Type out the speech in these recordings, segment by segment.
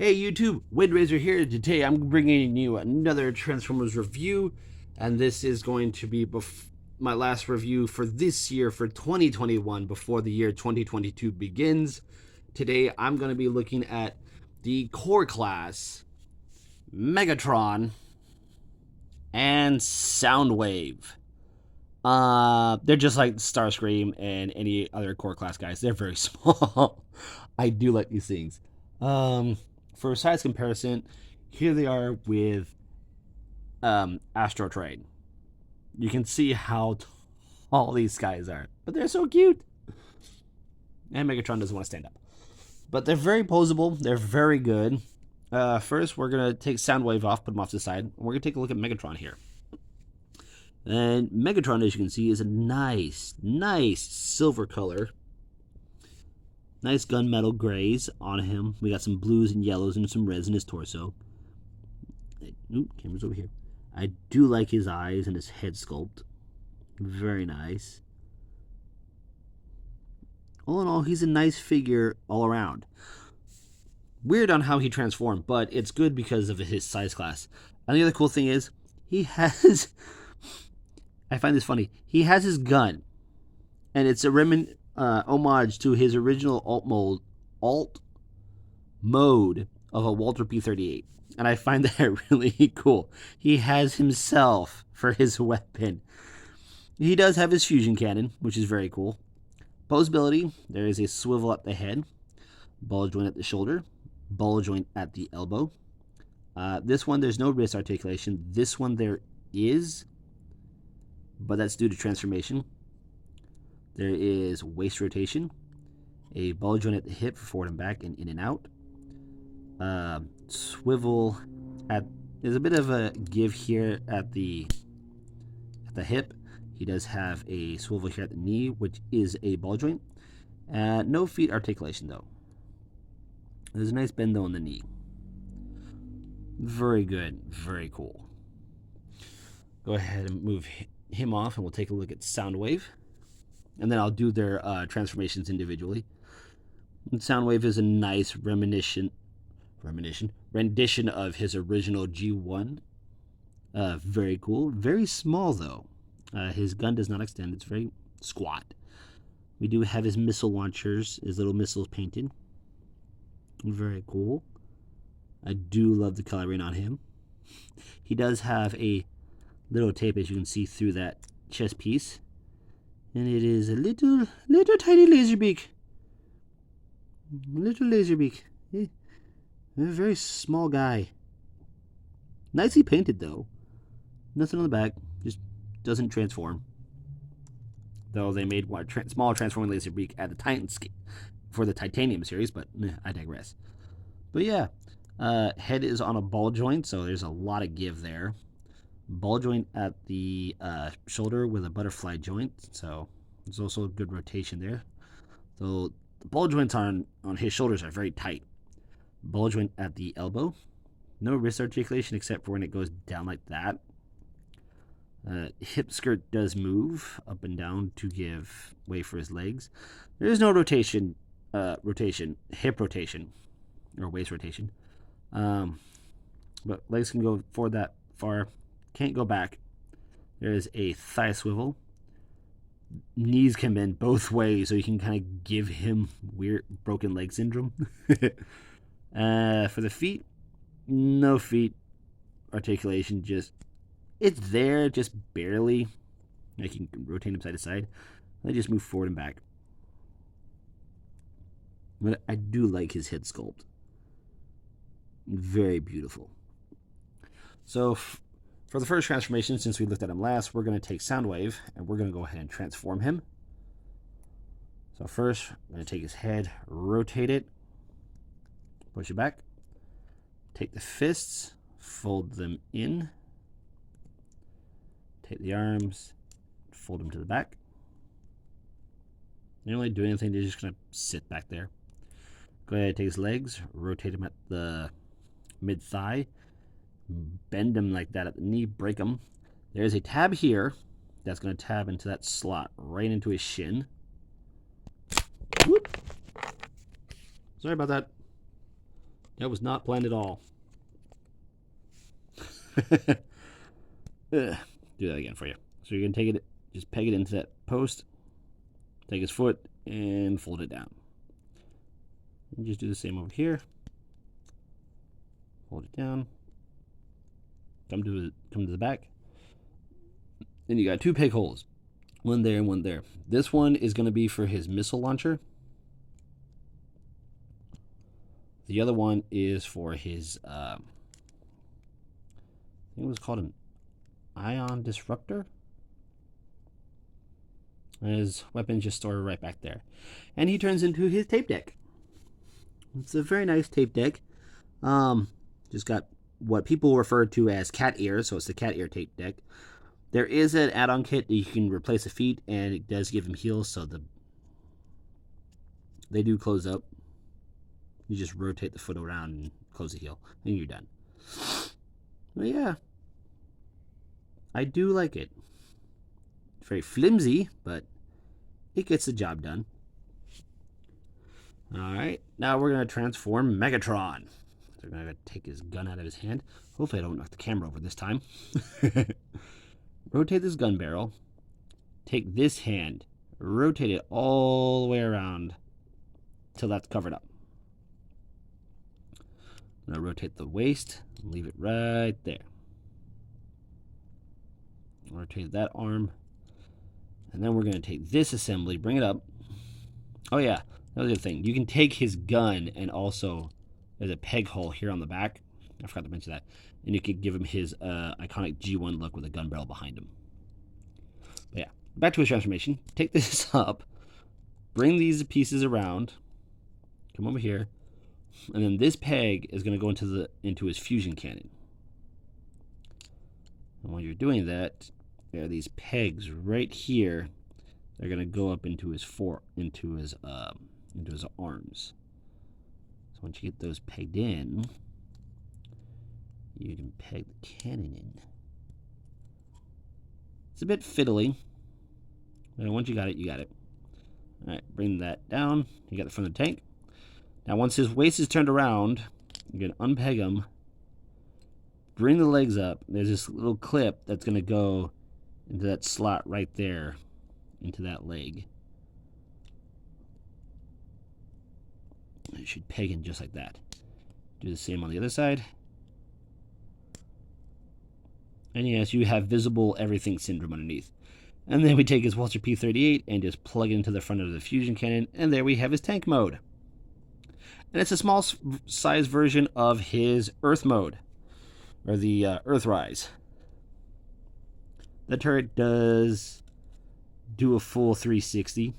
Hey YouTube, Windraiser here. Today I'm bringing you another Transformers review, and this is going to be my last review for this year, for 2021, before the year 2022 begins. Today I'm going to be looking at the core class, Megatron, and Soundwave. They're just like Starscream and any other core class guys. They're very small. I do like these things. For size comparison, here they are with Astro Train. You can see how tall these guys are, but they're so cute. And Megatron doesn't want to stand up, but they're very posable. They're very good. First, we're gonna take Soundwave off, put him off to the side. And we're gonna take a look at Megatron here. And Megatron, as you can see, is a nice silver color. Nice gunmetal grays on him. We got some blues and yellows and some reds in his torso. Oop, camera's over here. I do like his eyes and his head sculpt. Very nice. All in all, he's a nice figure all around. Weird on how he transformed, but it's good because of his size class. And the other cool thing is, he has... I find this funny. He has his gun, and it's a homage to his original alt mode of a Walter P-38, and I find that really cool. He has himself for his weapon. He does have his fusion cannon, which is very cool. Posability: there is a swivel at the head, ball joint at the shoulder, ball joint at the elbow. This one, there's no wrist articulation. This one there is, but that's due to transformation. There is waist rotation, a ball joint at the hip for forward and back and in and out. Swivel there's a bit of a give here at the hip. He does have a swivel here at the knee, which is a ball joint. No feet articulation though. There's a nice bend though in the knee. Very good, very cool. Go ahead and move him off, and we'll take a look at Soundwave. And then I'll do their transformations individually. And Soundwave is a nice rendition of his original G1. Very cool. Very small, though. His gun does not extend. It's very squat. We do have his missile launchers, his little missiles painted. Very cool. I do love the coloring on him. He does have a little tape, as you can see through that chest piece. And it is a little tiny laser beak. Little laser beak. A very small guy. Nicely painted though. Nothing on the back. Just doesn't transform. Though they made one small transforming laser beak at the Titan for the Titanium series, but I digress. But yeah, head is on a ball joint, so there's a lot of give there. Ball joint at the shoulder with a butterfly joint, so there's also a good rotation there. So the ball joints on his shoulders are very tight. Ball joint at the elbow. No wrist articulation except for when it goes down like that. Hip skirt does move up and down to give way for his legs. There is no rotation, hip rotation, or waist rotation. But legs can go forward that far. Can't go back. There is a thigh swivel. Knees can bend both ways, so you can kind of give him weird broken leg syndrome. For the feet, no feet articulation. Just it's there, just barely. Like you can rotate him side to side. They just move forward and back. But I do like his head sculpt. Very beautiful. So for the first transformation, since we looked at him last, we're going to take Soundwave, and we're going to go ahead and transform him. So first, I'm going to take his head, rotate it, push it back, take the fists, fold them in, take the arms, fold them to the back. You don't really do anything, they're just going to sit back there. Go ahead, take his legs, rotate him at the mid-thigh, bend them like that at the knee, break them. There's a tab here that's going to tab into that slot right into his shin. Whoop. Sorry about that. That was not planned at all. Do that again for you. So you're going to take it, just peg it into that post, take his foot, and fold it down. And just do the same over here. Fold it down. Come to the back. Then you got 2 peg holes. One there and one there. This one is going to be for his missile launcher. The other one is for his, I think it was called an ion disruptor. And his weapons just stored right back there. And he turns into his tape deck. It's a very nice tape deck. Just got what people refer to as cat ears, so it's the cat ear tape deck. There is an add-on kit that you can replace the feet, and it does give him heels, so they do close up. You just rotate the foot around and close the heel, and you're done. But yeah, I do like it. It's very flimsy, but it gets the job done. Alright, now we're going to transform Megatron. So we're going to take his gun out of his hand. Hopefully I don't knock the camera over this time. Rotate this gun barrel. Take this hand. Rotate it all the way around till that's covered up. Now rotate the waist and leave it right there. Rotate that arm. And then we're going to take this assembly, bring it up. Oh yeah, that was the other thing. You can take his gun and also, there's a peg hole here on the back. I forgot to mention that. And you could give him his iconic G1 look with a gun barrel behind him. But yeah, back to his transformation. Take this up. Bring these pieces around. Come over here. And then this peg is going to go into his fusion cannon. And when you're doing that, there are these pegs right here. They're going to go up into his arms. So once you get those pegged in, you can peg the cannon in. It's a bit fiddly. But once you got it, you got it. Alright, bring that down. You got the front of the tank. Now once his waist is turned around, you're going to unpeg him. Bring the legs up. There's this little clip that's going to go into that slot right there, into that leg. It should peg in just like that. Do the same on the other side. And yes, you have visible everything syndrome underneath. And then we take his Walter P38 and just plug it into the front of the fusion cannon, and there we have his tank mode. And it's a small size version of his Earth mode, or the Earthrise. The turret does do a full 360.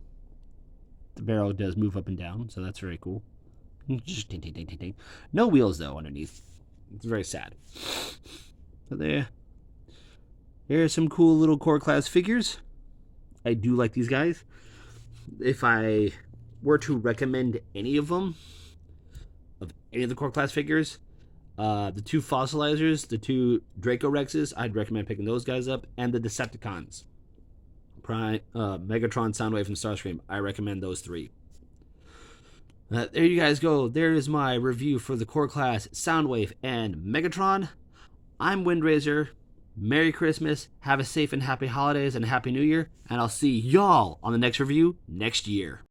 The barrel does move up and down, so that's very cool. Just ding, ding, ding, ding, ding. No wheels though underneath. It's very sad. But here's some cool little core class figures. I do like these guys. If I were to recommend any of them, of any of the core class figures, the 2 fossilizers, the 2 Draco Rexes, I'd recommend picking those guys up, and the Decepticons, Megatron, Soundwave, and Starscream. I recommend those 3. There you guys go. There is my review for the core class Soundwave and Megatron. I'm Windrazor. Merry Christmas, have a safe and happy holidays, and a happy new year, and I'll see y'all on the next review next year.